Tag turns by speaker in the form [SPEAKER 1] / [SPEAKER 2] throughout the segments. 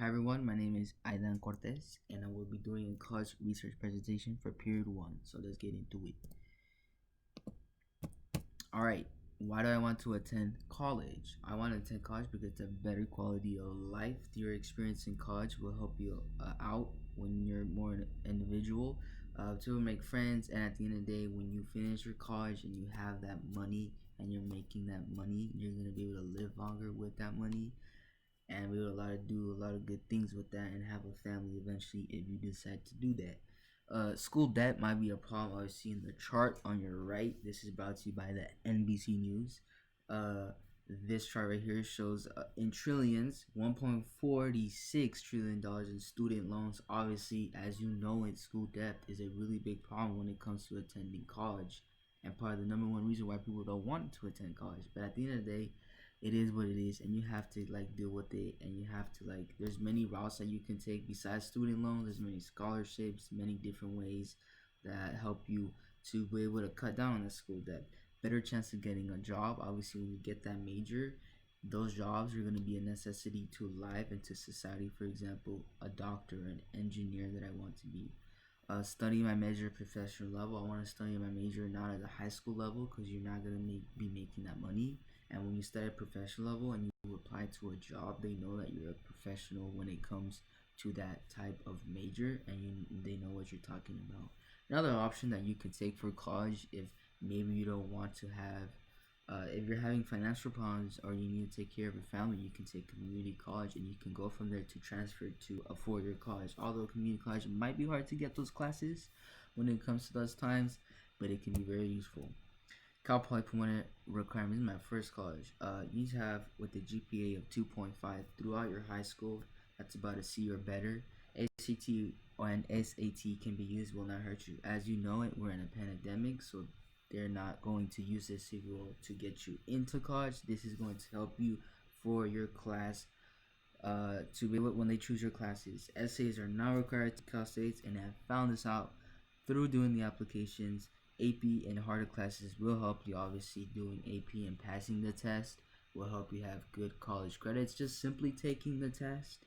[SPEAKER 1] Hi everyone, my name is Aidan Cortez and I will be doing a college research presentation for period 1. So let's get into it. Alright, why do I want to attend college? I want to attend college because it's a better quality of life. Your experience in college will help you out when you're more an individual to make friends, and at the end of the day, when you finish your college and you have that money and you're making that money, you're going to be able to live longer with that money and be able to do a lot of good things with that and have a family eventually if you decide to do that. School debt might be a problem. I was seeing the chart on your right. This is brought to you by the NBC News. This chart right here shows in trillions, $1.46 trillion in student loans. Obviously, as you know, school debt is a really big problem when it comes to attending college, and probably the number one reason why people don't want to attend college. But at the end of the day, it is what it is, and you have to deal with it, and you have to there's many routes that you can take besides student loans. There's many scholarships, many different ways that help you to be able to cut down on the school debt. Better chance of getting a job. Obviously, when you get that major, those jobs are going to be a necessity to life and to society. For example, a doctor, an engineer that I want to be. Study my major at professional level. I want to study my major not at the high school level because you're not going to be making that money. And when you study at professional level and you apply to a job, they know that you're a professional when it comes to that type of major, and they know what you're talking about. Another option that you could take for college, if maybe you don't want to have if you're having financial problems or you need to take care of your family, you can take community college, and you can go from there to transfer to a four-year college. Although community college might be hard to get those classes when it comes to those times, but it can be very useful. Cal Poly Pomona requirements in my first college. You need to have with a GPA of 2.5 throughout your high school. That's about a C or better. ACT and SAT can be used, will not hurt you. As you know it, we're in a pandemic, so they're not going to use this if you will to get you into college. This is going to help you for your class to be able when they choose your classes. Essays are not required to Cal States, and I found this out through doing the applications. AP and harder classes will help you. Obviously, doing AP and passing the test will help you have good college credits. Just simply taking the test,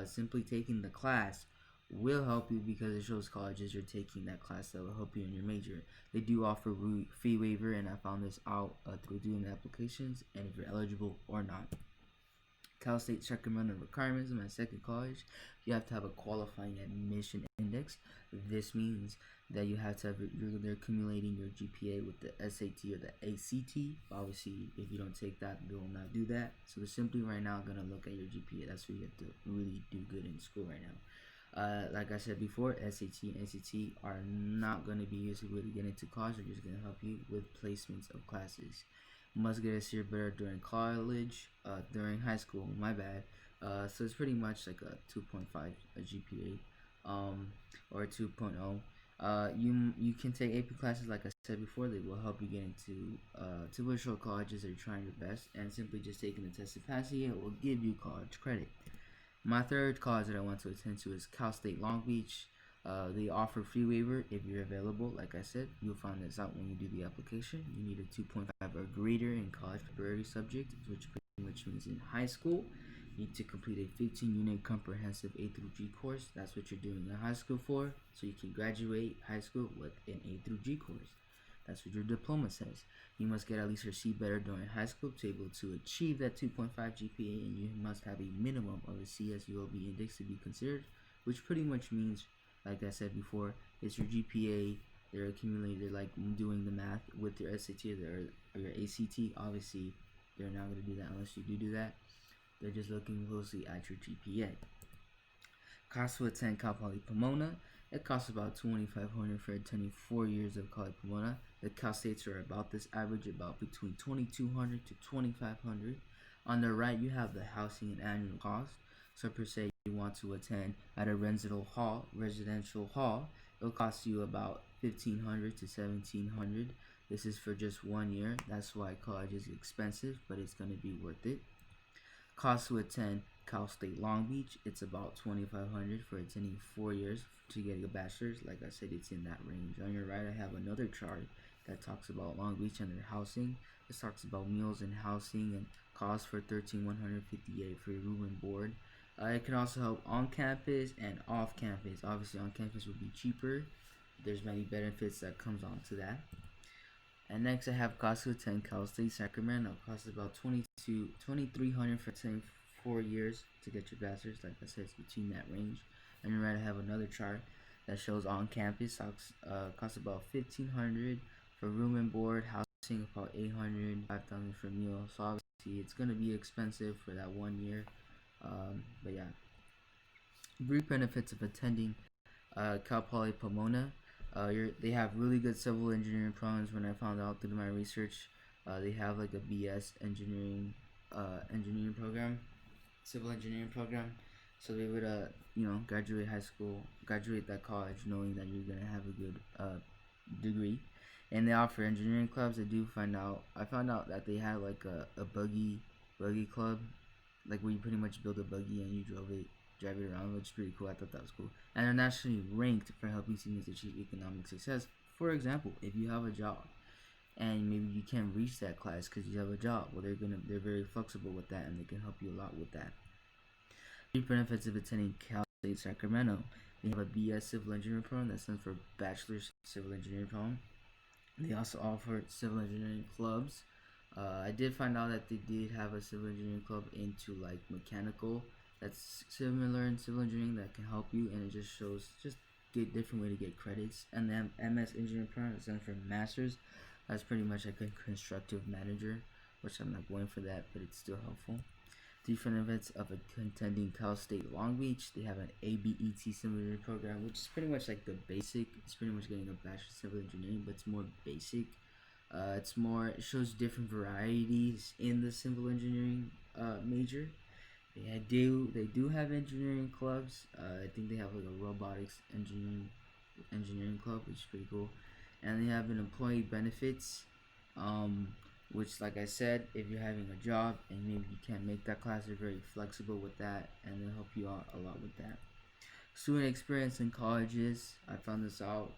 [SPEAKER 1] simply taking the class will help you because it shows colleges you're taking that class that will help you in your major. They do offer fee waiver, and I found this out through doing the applications and if you're eligible or not. Cal State Sacramento requirements in my second college. You have to have a qualifying admission index. This means that you have to have they're accumulating your GPA with the SAT or the ACT. Obviously, if you don't take that, they will not do that. So they're simply right now gonna look at your GPA. That's where you have to really do good in school right now. Like I said before, SAT and ACT are not going to be used to really get into college. They're just going to help you with placements of classes. Must get a C or better during college, during high school. My bad. So it's pretty much like a 2.5 GPA, or a 2.0. You can take AP classes like I said before. They will help you get into traditional colleges that are trying your best, and simply just taking the test and passing it will give you college credit. My third college that I want to attend to is Cal State Long Beach. They offer free waiver if you're available. Like I said, you'll find this out when you do the application. You need a 2.5 or greater in college preparatory subject, which pretty much means in high school. You need to complete a 15-unit comprehensive A through G course. That's what you're doing in high school for, so you can graduate high school with an A through G course. That's what your diploma says. You must get at least your C better during high school to be able to achieve that 2.5 GPA, and you must have a minimum of a CSULB index to be considered, which pretty much means, like I said before, it's your GPA. They're accumulated like doing the math with your SAT or your ACT. Obviously, they're not going to do that unless you do that. They're just looking closely at your GPA. Cost to attend Cal Poly Pomona. It costs about $2,500 for attending 4 years of Cal Pomona. The Cal States are about this average, about between $2,200 to $2,500. On the right, you have the housing and annual cost. So per se, you want to attend at a residential hall, it'll cost you about $1,500 to $1,700. This is for just 1 year. That's why college is expensive, but it's going to be worth it. Cost to attend Cal State Long Beach, it's about $2,500 for attending 4 years to get a bachelor's. Like I said, it's in that range. On your right, I have another chart that talks about Long Beach and their housing. This talks about meals and housing and cost for $13,158 for your room and board. It can also help on campus and off campus. Obviously, on campus would be cheaper. There's many benefits that comes on to that. And next, I have cost to attend Cal State Sacramento. Costs about 2,300 for 4 years to get your bachelor's. Like I said, it's between that range. And you're right, I have another chart that shows on campus. Costs about 1,500 for room and board. Housing about 800, 5,000 for meals. So obviously, it's gonna be expensive for that 1 year. But yeah, brief benefits of attending Cal Poly Pomona. They have really good civil engineering programs. When I found out through my research, they have like a BS engineering program, civil engineering program. So they would graduate high school, graduate that college, knowing that you're gonna have a good degree. And they offer engineering clubs. I found out that they had like a buggy club, like where you pretty much build a buggy and you drive it around, which is pretty cool. I thought that was cool. And they're nationally ranked for helping seniors achieve economic success. For example, if you have a job and maybe you can't reach that class because you have a job, well, they're very flexible with that and they can help you a lot with that. The benefits of attending Cal State Sacramento: they have a BS Civil Engineering program that stands for Bachelor's Civil Engineering program. They also offer civil engineering clubs. I did find out that they did have a civil engineering club into like mechanical. That's similar in civil engineering that can help you, and it just shows just get different way to get credits. And then MS engineering program stands for masters. That's pretty much like a constructive manager, which I'm not going for that, but it's still helpful. Different events of attending Cal State Long Beach. They have an ABET civil engineering program, which is pretty much like the basic. It's pretty much getting a bachelor of civil engineering, but it's more basic. It shows different varieties in the civil engineering major. They do have engineering clubs. I think they have like a robotics engineering club, which is pretty cool. And they have an employee benefits, which, like I said, if you're having a job and maybe you can't make that class, they're very flexible with that and they'll help you out a lot with that. Student experience in colleges. I found this out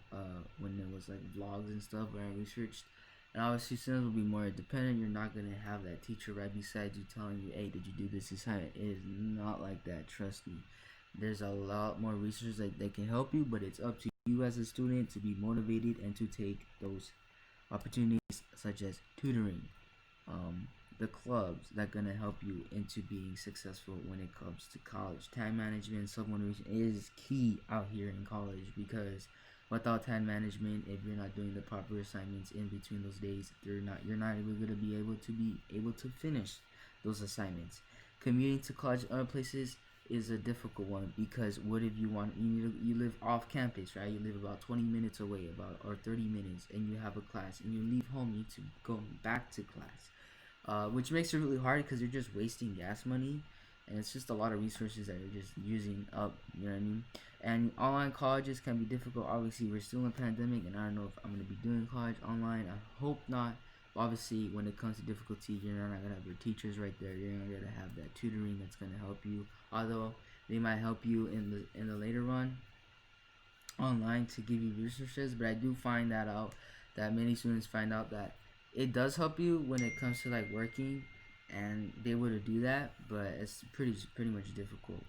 [SPEAKER 1] when there was like vlogs and stuff where I researched. And obviously, students will be more independent. You're not gonna have that teacher right beside you telling you, "Hey, did you do this assignment?" It is not like that. Trust me. There's a lot more resources that they can help you, but it's up to you as a student to be motivated and to take those opportunities, such as tutoring, the clubs that gonna help you into being successful when it comes to college. Time management, self motivation is key out here in college because without time management, if you're not doing the proper assignments in between those days, you're not even gonna be able to finish those assignments. Commuting to college other places is a difficult one because what if you live off campus, right? You live about 20 minutes away, or 30 minutes, and you have a class, and you leave home, you need to go back to class, which makes it really hard because you're just wasting gas money, and it's just a lot of resources that you're just using up. You know what I mean? And online colleges can be difficult. Obviously, we're still in a pandemic, and I don't know if I'm gonna be doing college online. I hope not. Obviously, when it comes to difficulty, you're not gonna have your teachers right there. You're not gonna have that tutoring that's gonna help you. Although they might help you in the later run online to give you resources, but I do find that many students find out that it does help you when it comes to like working, and they would do that, but it's pretty much difficult.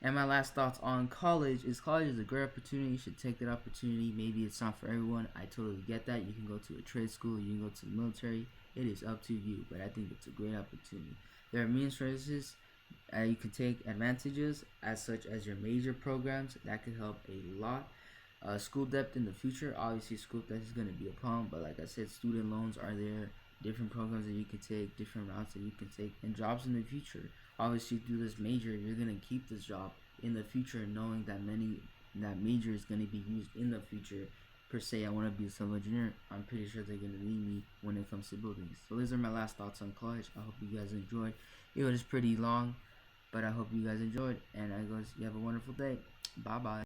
[SPEAKER 1] And my last thoughts on college is a great opportunity. You should take that opportunity. Maybe it's not for everyone. I totally get that. You can go to a trade school. You can go to the military. It is up to you. But I think it's a great opportunity. There are means choices. You can take advantages as such as your major programs. That could help a lot. School debt in the future. Obviously, school debt is going to be a problem. But like I said, student loans are there. Different programs that you can take, different routes that you can take, and jobs in the future. Obviously, through this major, you're gonna keep this job in the future, knowing that that major is gonna be used in the future. Per se, I want to be a civil engineer. I'm pretty sure they're gonna need me when it comes to buildings. So these are my last thoughts on college. I hope you guys enjoyed. It was pretty long, but I hope you guys enjoyed. And I guess you have a wonderful day. Bye bye.